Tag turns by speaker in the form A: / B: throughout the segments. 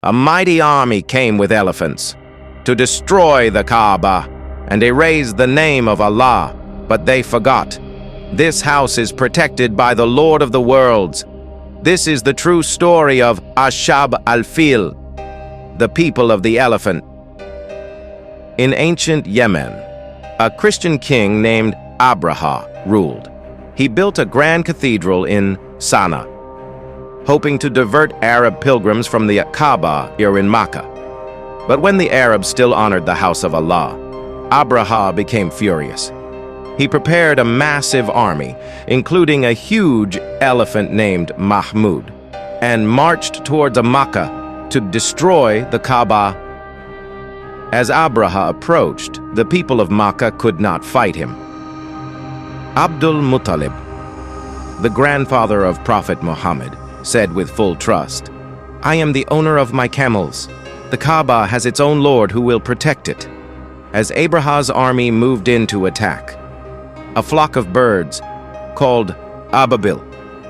A: A mighty army came with elephants to destroy the Kaaba and erase the name of Allah, but they forgot. This house is protected by the Lord of the worlds. This is the true story of Ashab al-Fil, the people of the elephant. In ancient Yemen, a Christian king named Abraha ruled. He built a grand cathedral in Sana'a, hoping to divert Arab pilgrims from the Kaaba here in Makkah. But when the Arabs still honored the house of Allah, Abraha became furious. He prepared a massive army, including a huge elephant named Mahmud, and marched towards Makkah to destroy the Kaaba. As Abraha approached, the people of Makkah could not fight him. Abdul Muttalib, the grandfather of Prophet Muhammad, said with full trust, "I am the owner of my camels. The Kaaba has its own Lord who will protect it." As Abraha's army moved in to attack, a flock of birds, called Ababeel,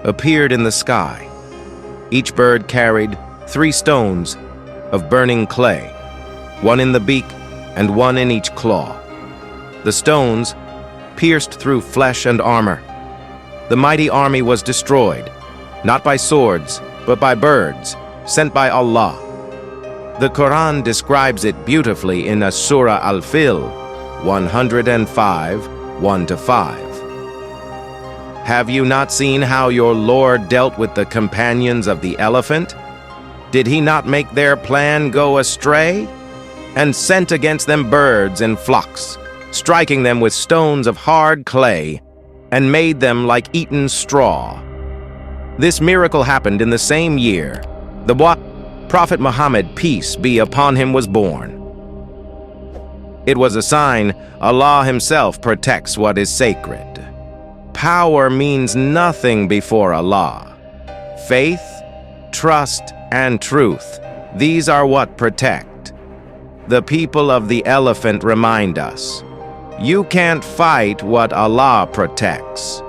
A: appeared in the sky. Each bird carried 3 stones of burning clay, one in the beak and one in each claw. The stones pierced through flesh and armor. The mighty army was destroyed, not by swords, but by birds, sent by Allah. The Quran describes it beautifully in Surah Al-Fil 105, 1-5. Have you not seen how your Lord dealt with the companions of the elephant? Did he not make their plan go astray? And sent against them birds in flocks, striking them with stones of hard clay, and made them like eaten straw. This miracle happened in the same year the Prophet Muhammad, peace be upon him, was born. It was a sign Allah himself protects what is sacred. Power means nothing before Allah. Faith, trust, and truth, these are what protect. The people of the elephant remind us, you can't fight what Allah protects.